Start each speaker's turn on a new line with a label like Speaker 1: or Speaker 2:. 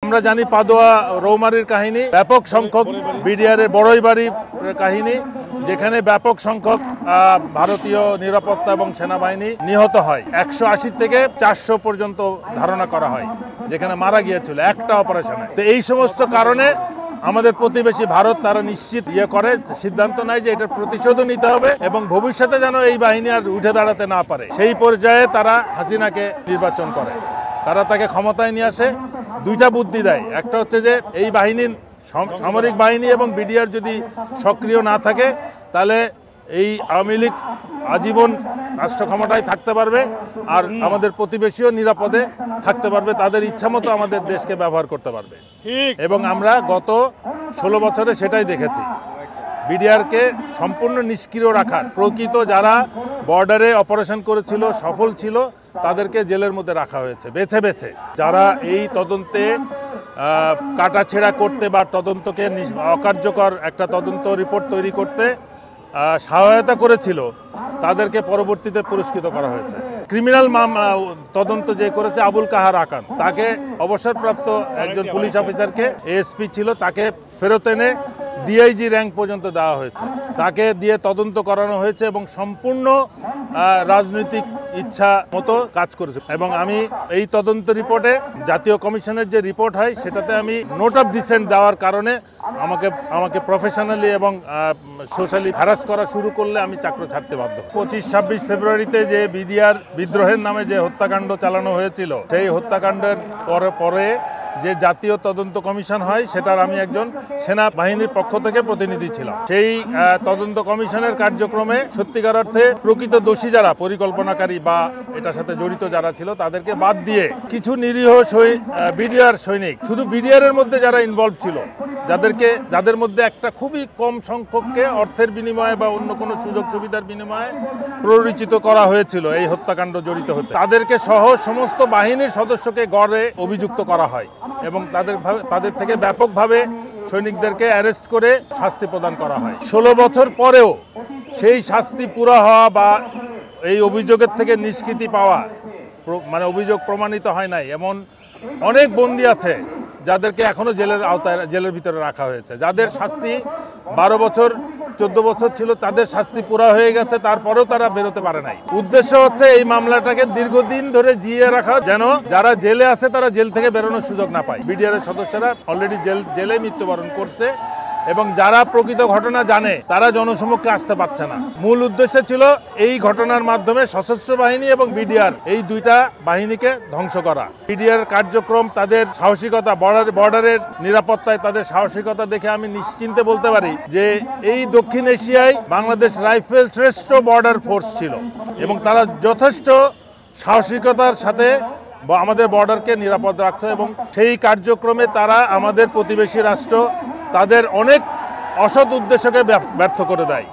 Speaker 1: আমরা জানি পাদোয়া রৌমারীর কাহিনী, ব্যাপক সংখ্যক বিডিআরের বড়ই বাড়ির কাহিনী, যেখানে ব্যাপক সংখ্যক ভারতীয় নিরাপত্তা এবং সেনাবাহিনী নিহত হয়। 180 থেকে 400 পর্যন্ত ধারণা করা হয়, যেখানে মারা গিয়েছিল একটা অপারেশনে। তো এই সমস্ত কারণে আমাদের প্রতিবেশী ভারত তারা নিশ্চিত করে সিদ্ধান্ত নেয় যে এটার প্রতিশোধও নিতে হবে এবং ভবিষ্যতে যেন এই বাহিনী আর উঠে দাঁড়াতে না পারে, সেই পর্যায়ে তারা হাসিনাকে নির্বাচন করে। তারা তাকে ক্ষমতায় নিয়ে আসে, দুইটা বুদ্ধি দেয়। একটা হচ্ছে যে এই বাহিনীর সামরিক বাহিনী এবং বিডিআর যদি সক্রিয় না থাকে তাহলে এই আওয়ামী লীগ আজীবন রাষ্ট্র ক্ষমতায় থাকতে পারবে, আর আমাদের প্রতিবেশীও নিরাপদে থাকতে পারবে, তাদের ইচ্ছা মতো আমাদের দেশকে ব্যবহার করতে পারবে। এবং আমরা গত 16 বছরে সেটাই দেখেছি। বিডিআরকে সম্পূর্ণ নিষ্ক্রিয় রাখার, প্রকৃত যারা বর্ডারে অপারেশন করেছিল, সফল ছিল, তাদেরকে জেলের মধ্যে রাখা হয়েছে বেছে বেছে। যারা এই তদন্তে কাটাছেঁড়া করতে বা তদন্তকে অকার্যকর একটা তদন্ত রিপোর্ট তৈরি করতে সহায়তা করেছিল, তাদেরকে পরবর্তীতে পুরস্কৃত করা হয়েছে। ক্রিমিনাল তদন্ত যে করেছে আবুল কাহার আকান, তাকে অবসরপ্রাপ্ত একজন পুলিশ অফিসারকে, এএসপি ছিল, তাকে ফেরত এনে ডিআইজি র্যাঙ্ক পর্যন্ত দেওয়া হয়েছে। তাকে দিয়ে তদন্ত করানো হয়েছে এবং সম্পূর্ণ রাজনৈতিক ইচ্ছা মতো কাজ করেছে। এবং আমি এই তদন্ত রিপোর্টে, জাতীয় কমিশনের যে রিপোর্ট হয় সেটাতে আমি নোট অফ ডিসেন্ট দেওয়ার কারণে আমাকে প্রফেশনালি এবং সোশ্যালি হ্যারাস করা শুরু করলে আমি চাকরি ছাড়তে বাধ্য। 25-26 ফেব্রুয়ারিতে যে বিডিআর বিদ্রোহের নামে যে হত্যাকাণ্ড চালানো হয়েছিল, সেই হত্যাকাণ্ডের পরে যে জাতীয় তদন্ত কমিশন হয়, সেটার আমি একজন সেনাবাহিনীর পক্ষ থেকে প্রতিনিধি ছিলাম। সেই তদন্ত কমিশনের কার্যক্রমে সত্যিকার অর্থে প্রকৃত দোষী যারা, পরিকল্পনাকারী বা এটার সাথে জড়িত যারা ছিল, তাদেরকে বাদ দিয়ে কিছু নিরীহ বিডিআর সৈনিক, শুধু বিডিআরের মধ্যে যারা ইনভলভ ছিল, যাদের মধ্যে একটা খুবই কম সংখ্যককে অর্থের বিনিময়ে বা অন্য কোনো সুযোগ সুবিধার বিনিময়ে প্ররোচিত করা হয়েছিল এই হত্যাকাণ্ড জড়িত হতে, তাদেরকে সহ সমস্ত বাহিনীর সদস্যকে গড়ে অভিযুক্ত করা হয় এবং তাদের থেকে ব্যাপকভাবে সৈনিকদেরকে অ্যারেস্ট করে শাস্তি প্রদান করা হয়। 16 বছর পরেও সেই শাস্তি পুরো হওয়া বা এই অভিযোগের থেকে নিষ্কৃতি পাওয়া, মানে অভিযোগ প্রমাণিত হয় নাই এমন অনেক বন্দী আছে যাদেরকে এখনো জেলের ভিতরে রাখা হয়েছে, যাদের শাস্তি 12 বছর 14 বছর ছিল, তাদের শাস্তি পুরা হয়ে গেছে, তারপরেও তারা বেরোতে পারে নাই। উদ্দেশ্য হচ্ছে এই মামলাটাকে দীর্ঘদিন ধরে জিইয়ে রাখা, যেন যারা জেলে আছে তারা জেল থেকে বেরোনোর সুযোগ না পায়। বিডিআরের সদস্যরা অলরেডি জেলে মৃত্যুবরণ করছে এবং যারা প্রকৃত ঘটনা জানে তারা জনসমক্ষে আসতে পারছে না। মূল উদ্দেশ্য ছিল এই ঘটনার মাধ্যমে সশস্ত্র বাহিনী এবং বিডিআর, এই দুইটা বাহিনীকে ধ্বংস করা। বিডিআর কার্যক্রম, তাদের সাহসিকতা, বর্ডারের নিরাপত্তায় তাদের সাহসিকতা দেখে আমি নিশ্চিন্তে বলতে পারি যে এই দক্ষিণ এশিয়ায় বাংলাদেশ রাইফেল শ্রেষ্ঠ বর্ডার ফোর্স ছিল এবং তারা যথেষ্ট সাহসিকতার সাথে আমাদের বর্ডারকে নিরাপদ রাখত এবং সেই কার্যক্রমে তারা আমাদের প্রতিবেশী রাষ্ট্র তাদের অনেক অসৎ উদ্দেশ্যকে ব্যর্থ করে দেয়।